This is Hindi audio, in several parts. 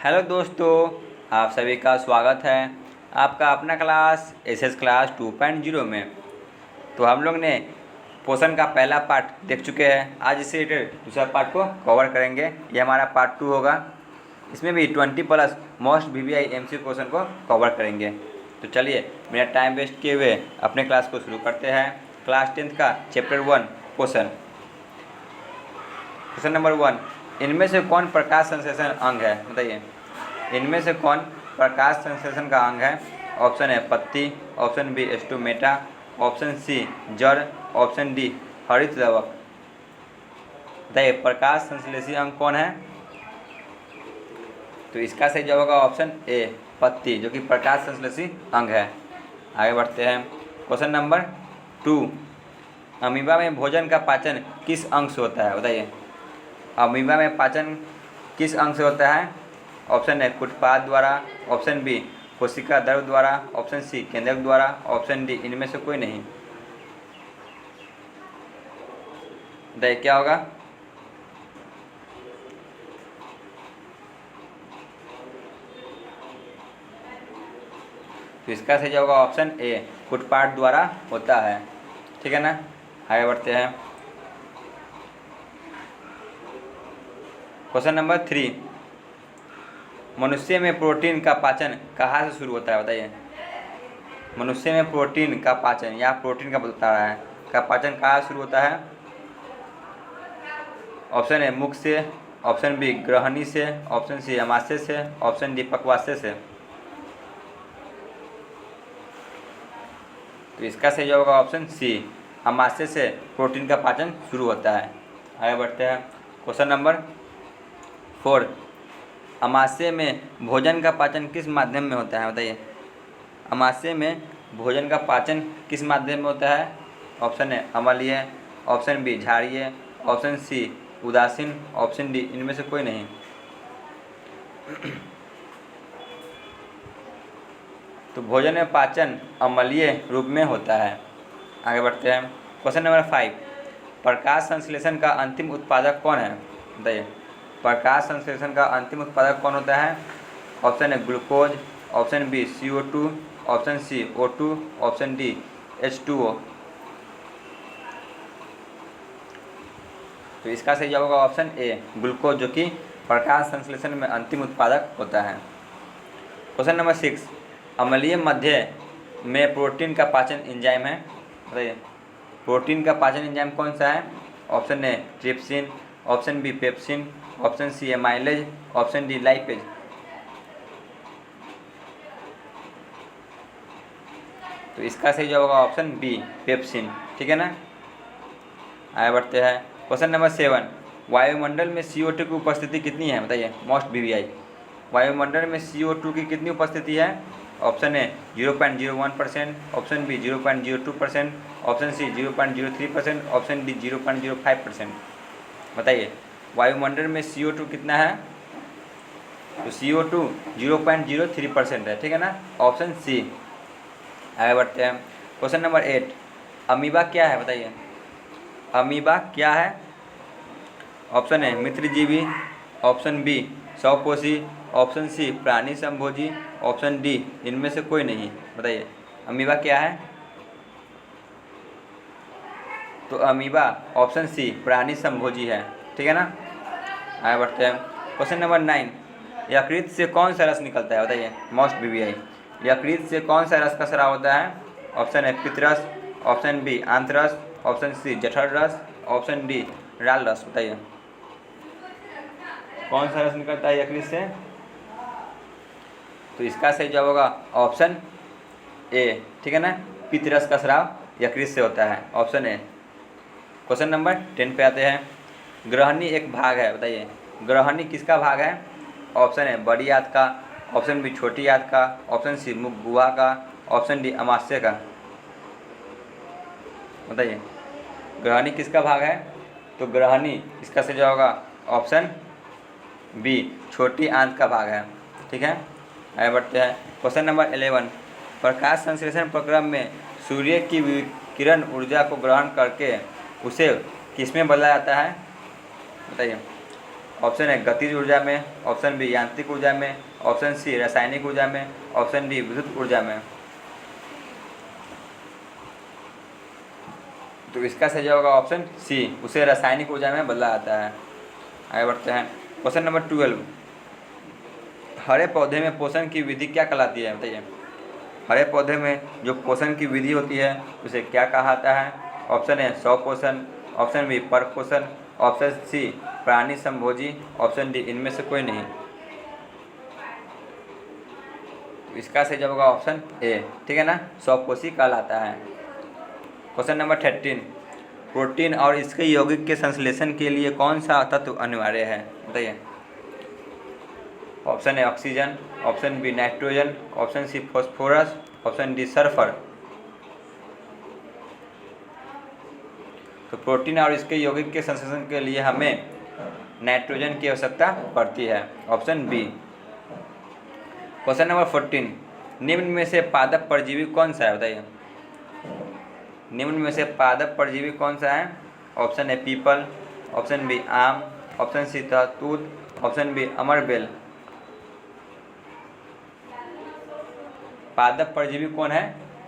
हेलो दोस्तों, आप सभी का स्वागत है आपका अपना क्लास एसएस क्लास 2.0 में। तो हम लोग ने पोषण का पहला पार्ट देख चुके हैं। आज इससे रिलेटेड दूसरा पार्ट को कवर करेंगे। ये हमारा पार्ट 2 होगा। इसमें भी 20+ मोस्ट VVI MCQ क्वेश्चन को कवर करेंगे। तो चलिए मेरा टाइम वेस्ट किए हुए अपने क्लास को शुरू करते हैं। क्लास 10th का चैप्टर 1 क्वेश्चन नंबर 1, इनमें से कौन प्रकाश संश्लेषण अंग है? बताइए, इनमें से कौन प्रकाश संश्लेषण का अंग है? ऑप्शन है पत्ती, option B stomata, option C जड़, ऑप्शन डी हरित द्रवक। बताइए प्रकाश संश्लेषी अंग कौन है? तो इसका सही जवाब होगा ऑप्शन ए पत्ती, जो कि प्रकाश संश्लेषी अंग है। आगे बढ़ते हैं। क्वेश्चन नंबर 2, अमीबा में भोजन का पाचन किस अंग से होता है? बताइए, अमीबा में पाचन किस अंग से होता है? ऑप्शन है कुटपाद द्वारा, ऑप्शन बी कोशिका द्रव द्वारा, ऑप्शन सी केंद्रक द्वारा, ऑप्शन डी इनमें से कोई नहीं। बताइए क्या होगा? तो इसका सही होगा ऑप्शन ए कुटपाद द्वारा होता है। ठीक है ना। आगे बढ़ते हैं। क्वेश्चन नंबर 3, मनुष्य में प्रोटीन का पाचन कहाँ से शुरू होता है? बताइए, मनुष्य में प्रोटीन का पाचन या प्रोटीन का बता रहा है का पाचन कहाँ शुरू होता है? ऑप्शन ए मुख से, ऑप्शन बी ग्रहणी से, ऑप्शन सी अमाशय से, ऑप्शन डी पक्वाशय से। तो इसका सही जवाब होगा ऑप्शन सी अमाशय से प्रोटीन का पाचन शुरू होता है। आगे बढ़ते हैं। क्वेश्चन नंबर 4, अमाशय में भोजन का पाचन किस माध्यम में होता है? बताइए, अमाशय में भोजन का पाचन किस माध्यम में होता है? ऑप्शन है अम्लीय, ऑप्शन बी क्षारीय, ऑप्शन सी उदासीन, ऑप्शन डी इनमें से कोई नहीं। तो भोजन में पाचन अम्लीय रूप में होता है। आगे बढ़ते हैं। क्वेश्चन नंबर 5, प्रकाश संश्लेषण का अंतिम उत्पादक कौन है? बताइए, प्रकाश संश्लेषण का अंतिम उत्पादक कौन होता है? ऑप्शन है glucose, option B CO2, option C O2, option D H2O। तो इसका सही जवाब होगा ऑप्शन ए ग्लूकोज, जो कि प्रकाश संश्लेषण में अंतिम उत्पादक होता है। क्वेश्चन नंबर 6, अम्लीय मध्य में प्रोटीन का पाचन एंजाइम है? बताइए, प्रोटीन का पाचन एंजाइम कौन सा है? Option A trypsin, option B pepsin, option C amylase, option D lipase. तो इसका सही जवाब होगा ऑप्शन बी पेप्सिन। ठीक है ना। आगे बढ़ते हैं। क्वेश्चन नंबर 7, वायुमंडल में CO2 की उपस्थिति कितनी है? बताइए, मोस्ट VVI, वायुमंडल में CO2 की कितनी उपस्थिति है? Option A 0.01%, option B 0.02%, option C 0.03%, option D 0.05%। बताइए वायुमंडल में CO2 कितना है? तो CO2 0.03% है। ठीक है ना, ऑप्शन सी। आगे बढ़ते हैं। क्वेश्चन नंबर 8, अमीबा क्या है? बताइए, अमीबा क्या है? ऑप्शन है मित्रजीवी, ऑप्शन बी स्वपोषी, ऑप्शन सी प्राणी संभोजी, ऑप्शन डी इनमें से कोई नहीं। बताइए अमीबा क्या है? तो अमीबा ऑप्शन सी प्राणी संभोजी है। ठीक है ना। आगे बढ़ते हैं। क्वेश्चन नंबर 9, यकृत से कौन सा रस निकलता है? बताइए, मोस्ट VVI, यकृत से कौन सा रस का स्राव होता है? ऑप्शन है पित्तरस, ऑप्शन बी आंतरस, ऑप्शन सी जठर रस, ऑप्शन डी लाल रस। बताइए कौन सा रस निकलता है यकृत से? तो इसका सही जवाब होगा ऑप्शन ए। ठीक है ना, पित्तरस का स्राव यकृत से होता है, ऑप्शन ए। क्वेश्चन नंबर 10 पे आते हैं। ग्रहणी एक भाग है? बताइए ग्रहणी किसका भाग है? ऑप्शन है बड़ी आंत का, ऑप्शन बी छोटी आंत का, ऑप्शन सी मुख गुहा का, ऑप्शन डी अमाशय का। बताइए ग्रहणी किसका भाग है? तो ग्रहणी इसका सही जवाब होगा ऑप्शन बी छोटी आंत का भाग है। ठीक है। आगे बढ़ते हैं। क्वेश्चन नंबर 11, प्रकाश संश्लेषण प्रक्रम में सूर्य की विकिरण ऊर्जा को ग्रहण करके उसे किसमें बदला जाता है? बताइए ऑप्शन है गतिज ऊर्जा में, ऑप्शन बी यांत्रिक ऊर्जा में, ऑप्शन सी रासायनिक ऊर्जा में, ऑप्शन डी विद्युत ऊर्जा में। तो इसका सही होगा ऑप्शन सी, उसे रासायनिक ऊर्जा में बदला जाता है। आगे बढ़ते हैं क्वेश्चन नंबर 12, हरे पौधे में पोषण की विधि क्या कहलाती है, बताइए। हरे पौधे में जो पोषण की विधि होती है उसे क्या कहा जाता है। ऑप्शन है स्वपोषण, ऑप्शन बी पर पोषण, ऑप्शन सी प्राणी संभोजी, ऑप्शन डी इनमें से कोई नहीं। तो इसका सही जवाब होगा ऑप्शन ए, ठीक है ना, स्वपोषी कहलाता है। क्वेश्चन नंबर 13, प्रोटीन और इसके यौगिक के संश्लेषण के लिए कौन सा तत्व अनिवार्य है, बताइए। ऑप्शन है oxygen, option B nitrogen, option C phosphorus, option D sulphur. तो प्रोटीन और इसके यौगिक के संश्लेषण के लिए हमें नाइट्रोजन की आवश्यकता पड़ती है, ऑप्शन बी। क्वेश्चन नंबर 14, निम्न में से पादप परजीवी कौन सा है, बताइए। निम्न में से पादप परजीवी कौन सा है। ऑप्शन है पीपल, ऑप्शन बी आम, ऑप्शन सी तूत, ऑप्शन बी अमरबेल। पादप परजीवी कौन है,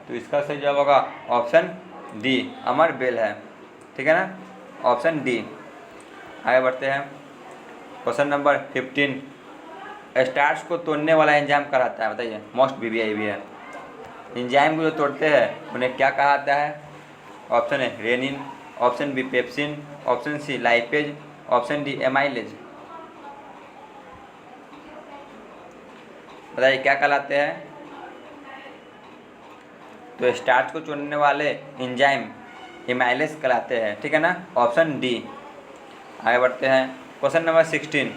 तो इसका सही जवाब होगा ऑप्शन डी, अमरबेल है, ठीक है ना, ऑप्शन डी। आगे बढ़ते हैं क्वेश्चन नंबर 15, स्टार्च को तोड़ने वाला एंजाइम कहलाता है, बताइए। मोस्ट वीवीआई भी है। एंजाइम को जो तोड़ते हैं उन्हें क्या कहा जाता है। ऑप्शन है rennin, option B pepsin, option C lipase, option D amylase. बताइए क्या कहलाते हैं। तो स्टार्च को तोड़ने वाले एंजाइम एमाइलेज कहलाते हैं, ठीक है ना, ऑप्शन डी। आगे बढ़ते हैं क्वेश्चन नंबर 16,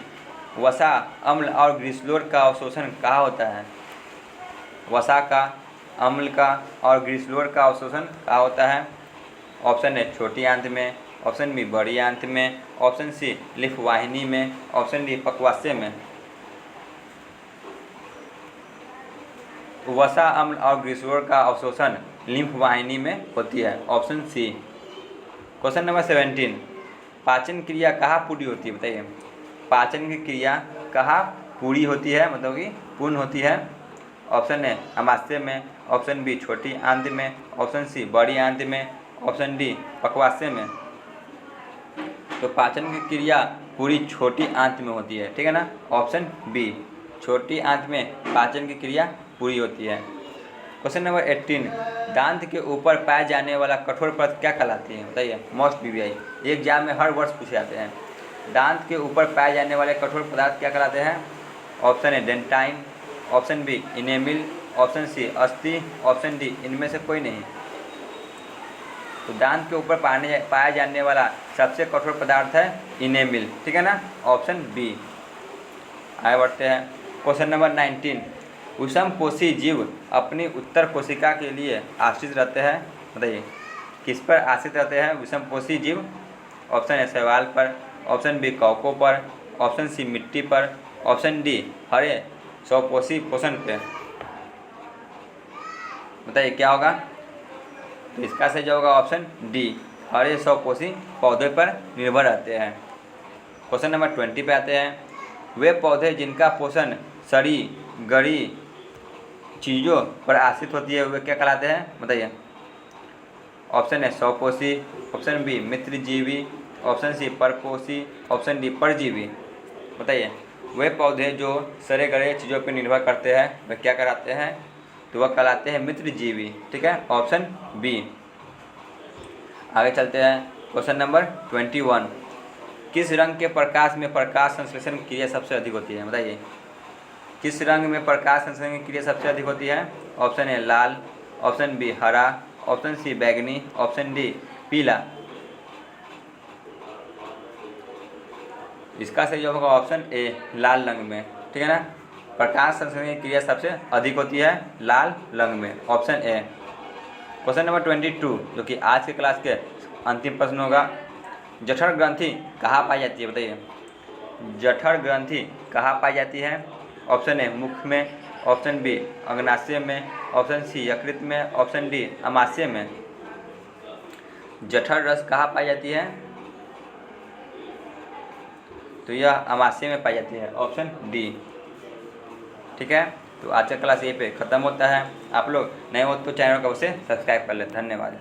वसा, अम्ल और ग्लिसरॉल का अवशोषण कहाँ होता है। वसा का, अम्ल का और ग्लिसरॉल का अवशोषण कहाँ होता है। ऑप्शन है छोटी आंत में, ऑप्शन बी बड़ी आंत में, ऑप्शन सी लिफ वाहिनी में, ऑप्शन डी पक्वाशय में। वसा, अम्ल और ग्लिसरॉल का अवशोषण लिम्फ वाहिनी में होती है, ऑप्शन सी। क्वेश्चन नंबर 17, पाचन क्रिया कहाँ पूरी होती है, बताइए। पाचन की क्रिया कहाँ पूरी होती है, मतलब कि पूर्ण होती है। ऑप्शन है अमाशय में, ऑप्शन बी छोटी आंत में, ऑप्शन सी बड़ी आंत में, ऑप्शन डी पक्वाशय में। तो पाचन की क्रिया पूरी छोटी आंत में होती है, ठीक है ना, ऑप्शन बी, छोटी आंत में पाचन की क्रिया पूरी होती है। क्वेश्चन नंबर 18, दांत के ऊपर पाए जाने वाला कठोर पदार्थ क्या कहलाती है, बताइए। मोस्ट वीवीआई, एग्जाम में हर वर्ष पूछे जाते हैं। दांत के ऊपर पाए जाने वाले कठोर पदार्थ क्या कहलाते हैं। ऑप्शन है dentine, option B enamel, option C अस्थि, ऑप्शन डी इनमें से कोई नहीं। तो दांत के ऊपर पाया जाने वाला सबसे कठोर पदार्थ है इनेमिल, ठीक है ना, ऑप्शन बी। आगे बढ़ते हैं क्वेश्चन नंबर 19, विषमपोषी जीव अपनी उत्तर कोशिका के लिए आश्रित रहते हैं, बताइए। किस पर आश्रित रहते हैं विषमपोषी जीव। ऑप्शन है शैवाल पर, ऑप्शन बी कवकों पर, ऑप्शन सी मिट्टी पर, ऑप्शन डी हरे स्वपोषी पोषण पे। बताइए क्या होगा। तो इसका सही जवाब होगा ऑप्शन डी, हरे स्वपोषी पौधे पर निर्भर रहते हैं। क्वेश्चन नंबर 20 पे आते हैं, वे पौधे जिनका पोषण सड़ी गड़ी चीज़ों पर आश्रित होती है वे क्या कहलाते हैं, बताइए। ऑप्शन है स्वपोषी, ऑप्शन बी मित्रजीवी, ऑप्शन सी परपोषी, ऑप्शन डी परजीवी। बताइए वे पौधे जो सड़े गले चीज़ों पर निर्भर करते हैं वे क्या कहलाते हैं, तो वह कहलाते हैं मित्रजीवी, ठीक है, ऑप्शन बी। आगे चलते हैं क्वेश्चन नंबर 21, किस रंग के प्रकाश में प्रकाश संश्लेषण क्रिया सबसे अधिक होती है, बताइए। किस रंग में प्रकाश संश्लेषण की क्रिया सबसे अधिक होती है। ऑप्शन है लाल, ऑप्शन बी हरा, ऑप्शन सी बैगनी, ऑप्शन डी पीला। इसका सही जवाब होगा ऑप्शन ए, लाल रंग में, ठीक है ना, प्रकाश संश्लेषण की क्रिया सबसे अधिक होती है लाल रंग में, ऑप्शन ए। क्वेश्चन नंबर 22 जो कि आज के क्लास के अंतिम प्रश्न होगा, जठर ग्रंथि कहाँ पाई जाती है, बताइए। जठर ग्रंथि कहाँ पाई जाती है। ऑप्शन ए मुख में, ऑप्शन बी अग्नाशय में, ऑप्शन सी यकृत में, ऑप्शन डी अमाशय में। जठर रस कहाँ पाई जाती है। तो यह अमाशय में पाई जाती है, ऑप्शन डी। ठीक है, तो आज का क्लास यहीं पे ख़त्म होता है। आप लोग नए हो तो चैनल को अवश्य सब्सक्राइब कर लें। धन्यवाद।